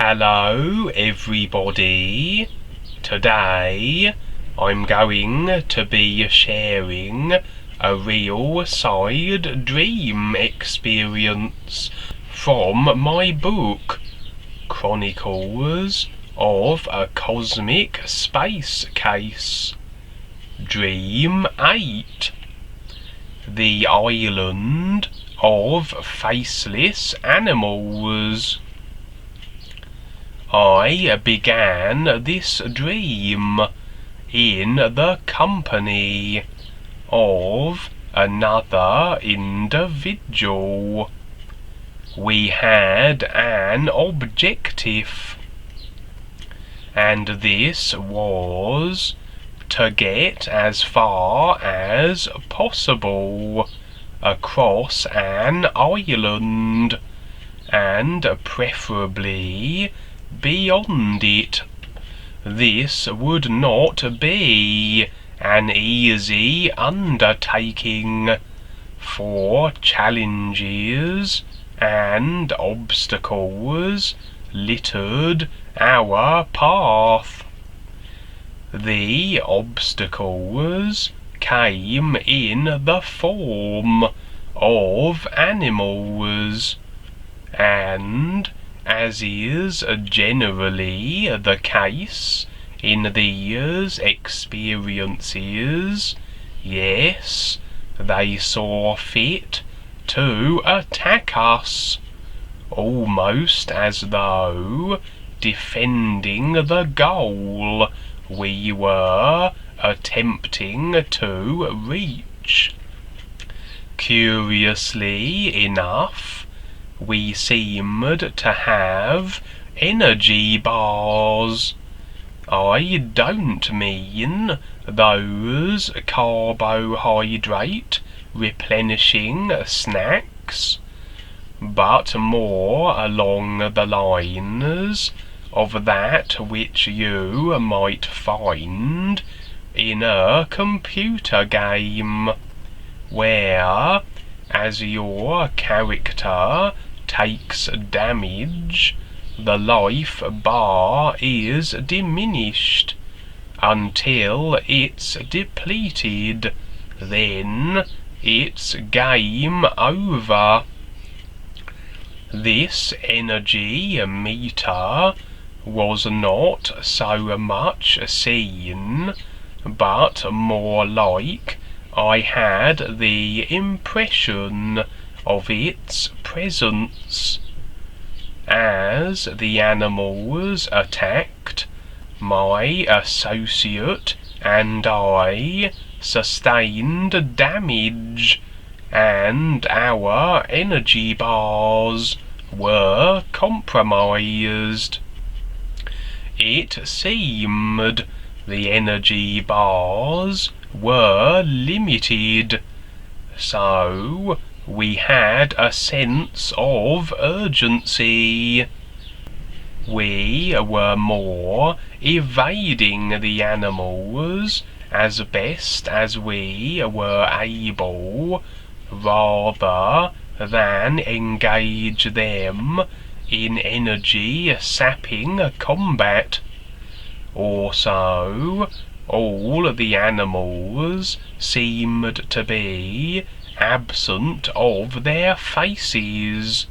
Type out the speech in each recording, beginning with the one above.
Hello everybody. Today I'm going to be sharing a real side dream experience from my book Chronicles of a Cosmic Space Case. Dream 8. The Island of Faceless Animals. I began this dream in the company of another individual. We had an objective, and this was to get as far as possible across an island, and preferably beyond it. This would not be an easy undertaking, for challenges and obstacles littered our path. The obstacles came in the form of animals, and as is generally the case in these experiences, yes, they saw fit to attack us, almost as though defending the goal we were attempting to reach. Curiously enough, we seemed to have energy bars. I don't mean those carbohydrate replenishing snacks, but more along the lines of that which you might find in a computer game, where, as your character takes damage, the life bar is diminished until it's depleted. Then it's game over. This energy meter was not so much seen, but more like I had the impression of its presence. As the animals attacked, my associate and I sustained damage, and our energy bars were compromised. It seemed the energy bars were limited, so we had a sense of urgency. We were more evading the animals as best as we were able, rather than engage them in energy-sapping combat. Also, all the animals seemed to be absent of their faces,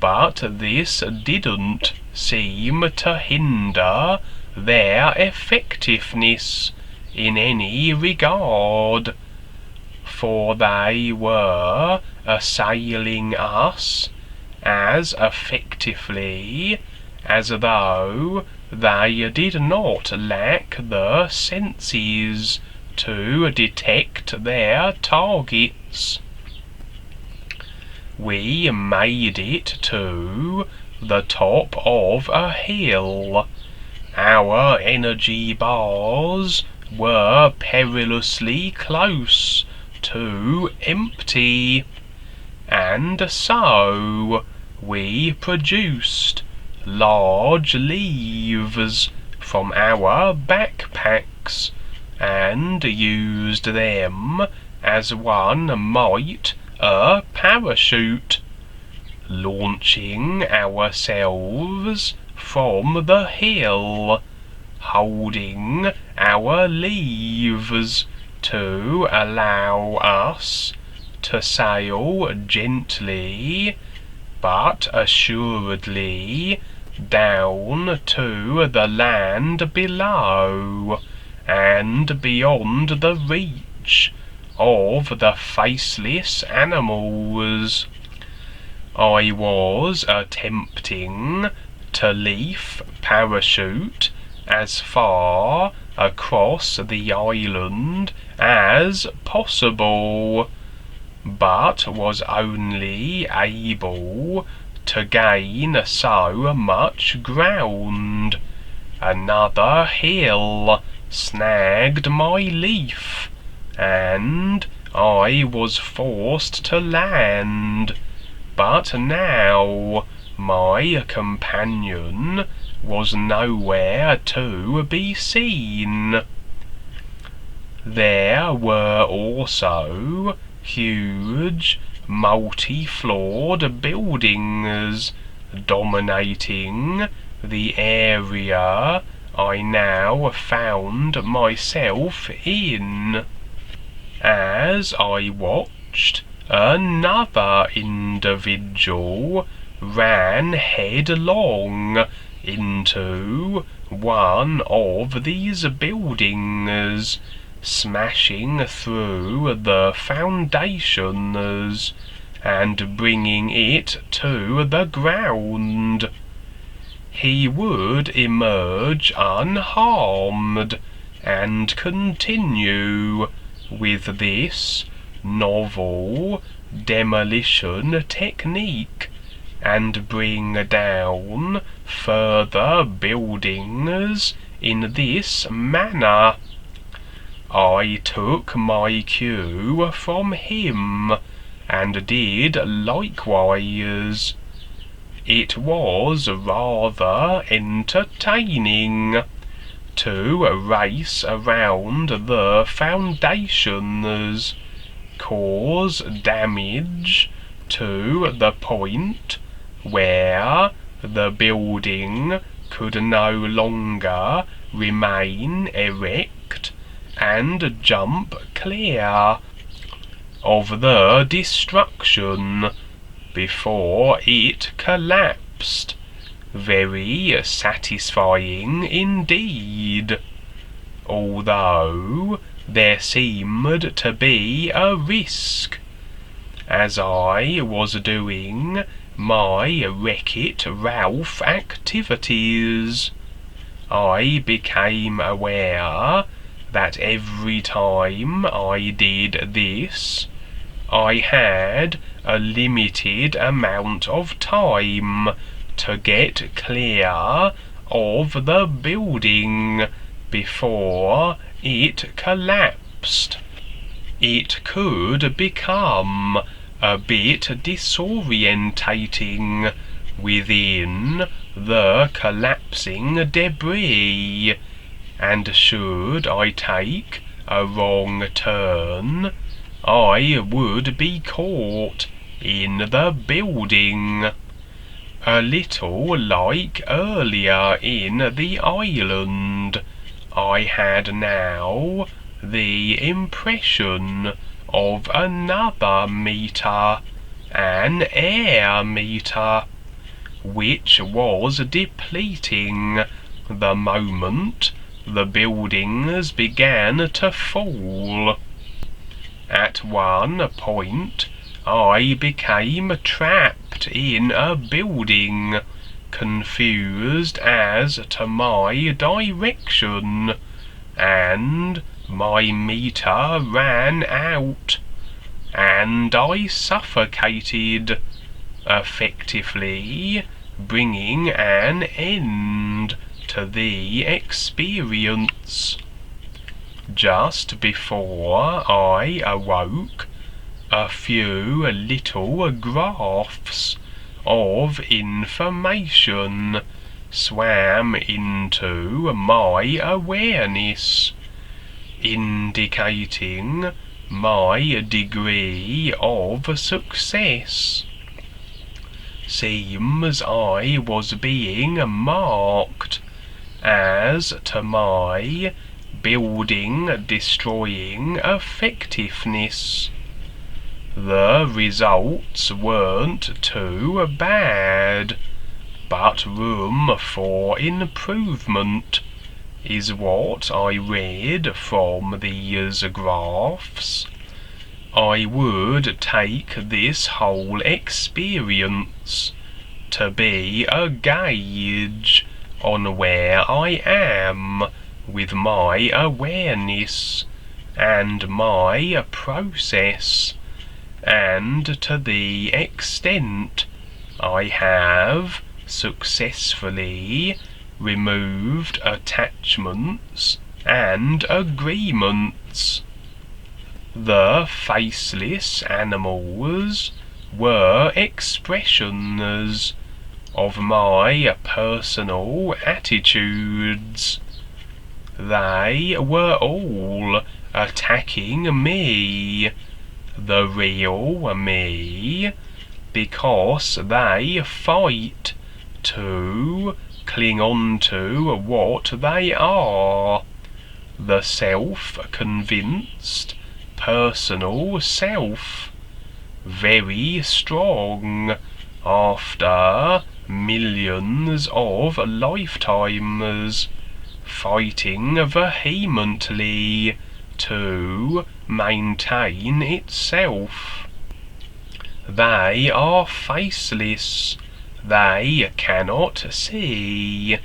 but this didn't seem to hinder their effectiveness in any regard, for they were assailing us as effectively as though they did not lack the senses to detect their targets. We made it to the top of a hill. Our energy bars were perilously close to empty, and so we produced large leaves from our backpacks and used them as one might a parachute. launching ourselves from the hill, holding our leaves to allow us to sail gently but assuredly down to the land below and beyond the reach of the faceless animals. I was attempting to leaf parachute as far across the island as possible, but was only able to gain so much ground. Another hill snagged my leaf, and I was forced to land. But now my companion was nowhere to be seen. There were also huge multi-floored buildings dominating the area I now found myself in. As I watched, another individual ran headlong into one of these buildings, smashing through the foundations and bringing it to the ground. He would emerge unharmed and continue with this novel demolition technique and bring down further buildings in this manner. I took my cue from him and did likewise. It was rather entertaining to race around the foundations, cause damage to the point where the building could no longer remain erect, and jump clear of the destruction before it collapsed. Very satisfying indeed, although there seemed to be a risk. As I was doing my Wreck-It Ralph activities, I became aware that every time I did this, I had a limited amount of time to get clear of the building before it collapsed. It could become a bit disorientating within the collapsing debris, and should I take a wrong turn, I would be caught in the building. A little like earlier in the island, I had now the impression of another meter, an air meter, which was depleting the moment the buildings began to fall. At one point, I became trapped in a building, confused as to my direction, and my meter ran out, and I suffocated, effectively bringing an end to the experience. Just before I awoke, a few little graphs of information swam into my awareness, indicating my degree of success. seems I was being marked as to my building destroying effectiveness. The results weren't too bad, but room for improvement is what I read from these graphs. I would take this whole experience to be a gauge on where I am with my awareness and my process, and to the extent I have successfully removed attachments and agreements. The faceless animals were expressions of my personal attitudes. They were all attacking me, the real me, because they fight to cling on to what they are, the self-convinced personal self, very strong after millions of lifetimes, fighting vehemently to maintain itself. They are faceless. They cannot see.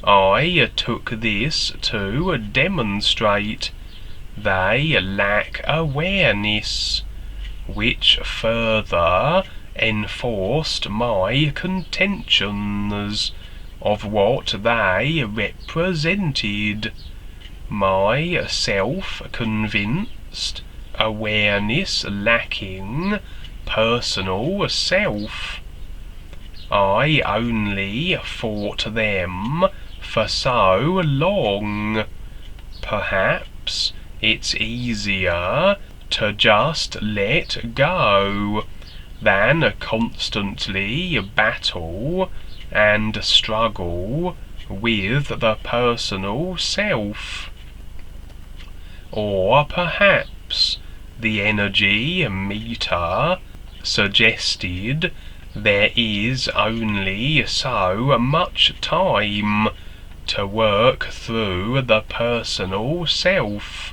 I took this to demonstrate they lack awareness, which further enforced my contentions of what they represented. My self-convinced, awareness lacking personal self. I only fought them for so long. Perhaps it's easier to just let go than constantly battle and struggle with the personal self. Or perhaps the energy meter suggested there is only so much time to work through the personal self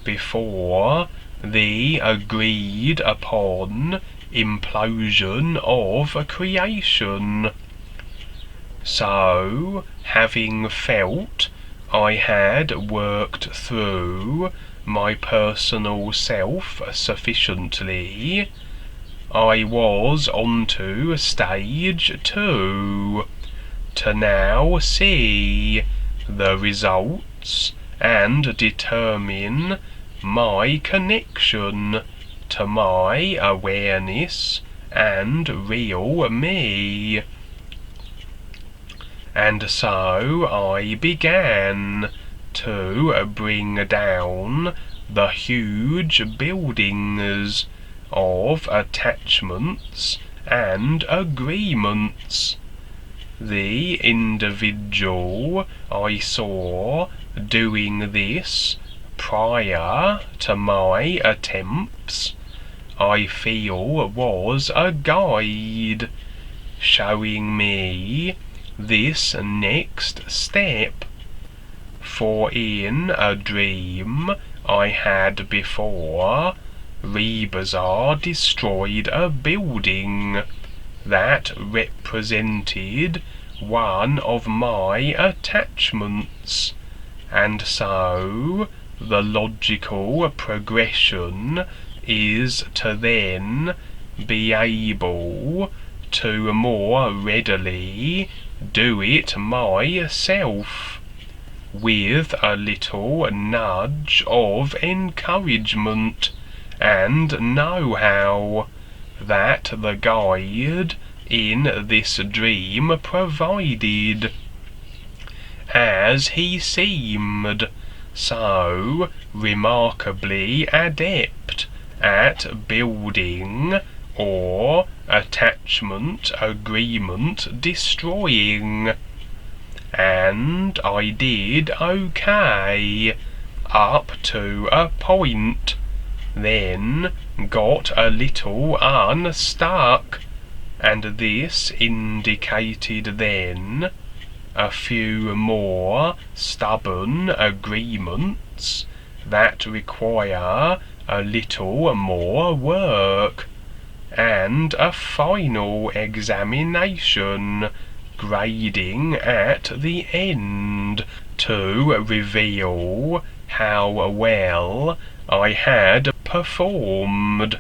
before the agreed upon implosion of creation. So, having felt I had worked through my personal self sufficiently, I was onto stage 2, to now see the results and determine my connection to my awareness and real me. And so I began to bring down the huge buildings of attachments and agreements. The individual I saw doing this prior to my attempts, I feel was a guide, showing me this next step. For in a dream I had before, Rebazar destroyed a building that represented one of my attachments, and so the logical progression is to then be able to more readily do it myself, with a little nudge of encouragement and know-how that the guide in this dream provided, as he seemed so remarkably adept at building or attachment agreement destroying. And I did okay up to a point, then got a little unstuck, and this indicated then a few more stubborn agreements that require a little more work, and a final examination grading at the end to reveal how well I had performed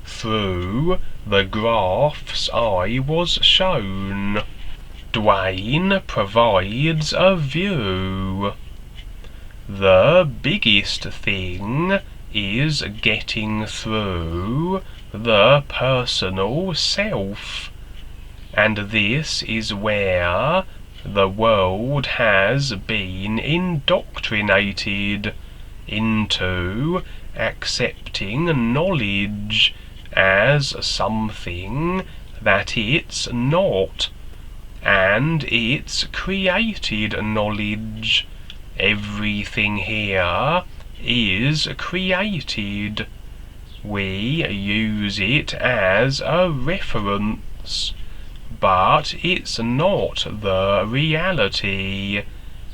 through the graphs I was shown. Dwayne provides a view. The biggest thing is getting through the personal self, and this is where the world has been indoctrinated into accepting knowledge as something that it's not, and it's created knowledge. Everything here is created. We use it as a reference, but it's not the reality,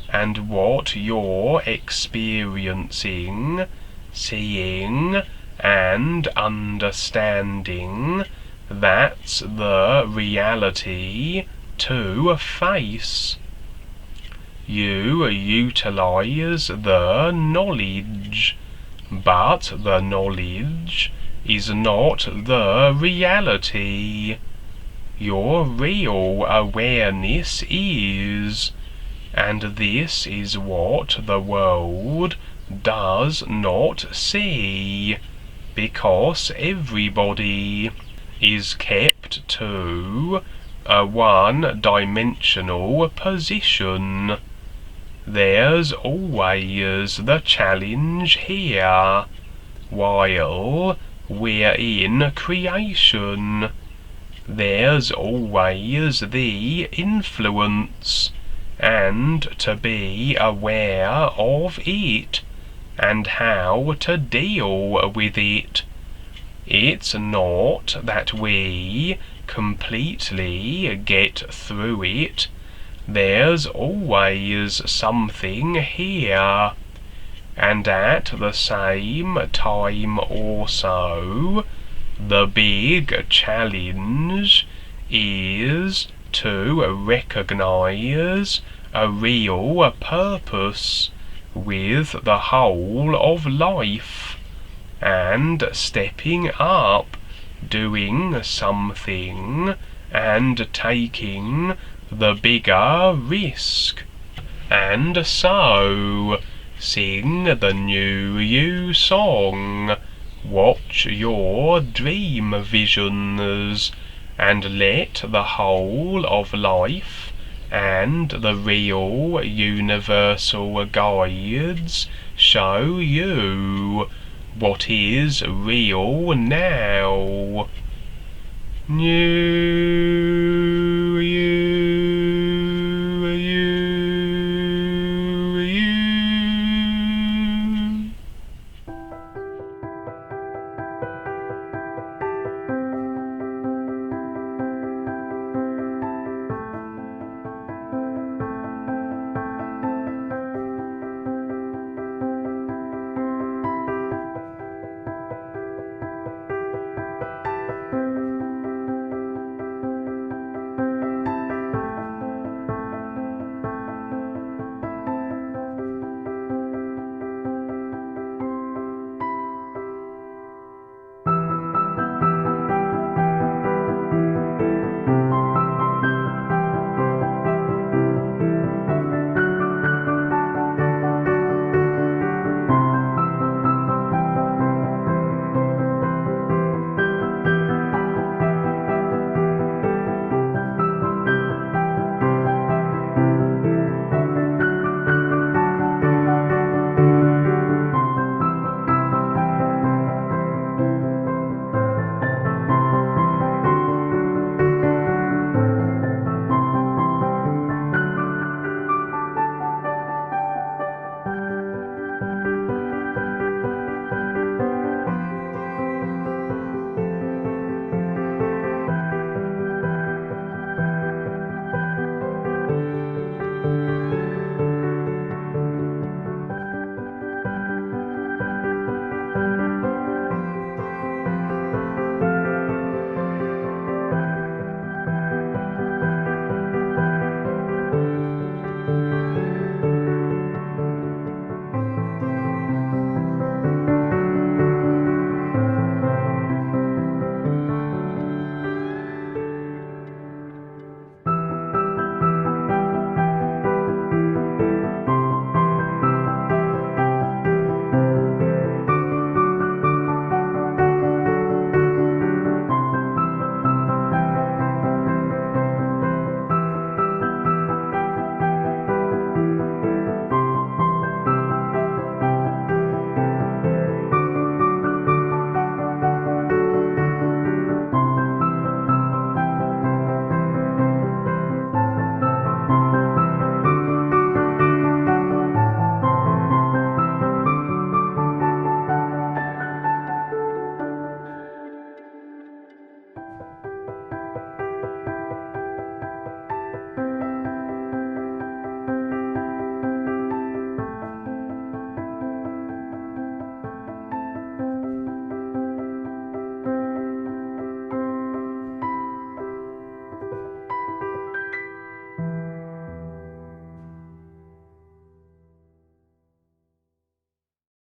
and what you're experiencing, seeing, and understanding, that's the reality to face. You utilize the knowledge, but the knowledge is not the reality. Your real awareness is, and this is what the world does not see, because everybody is kept to a one-dimensional position. There's always the challenge here, while we're in creation. There's always the influence, and to be aware of it, and how to deal with it. It's not that we completely get through it. There's always something here, and at the same time also, the big challenge is to recognize a real purpose with the whole of life, and stepping up, doing something, and taking the bigger risk. And so, sing the new you song, watch your dream visions, and let the whole of life and the real universal guides show you what is real now. New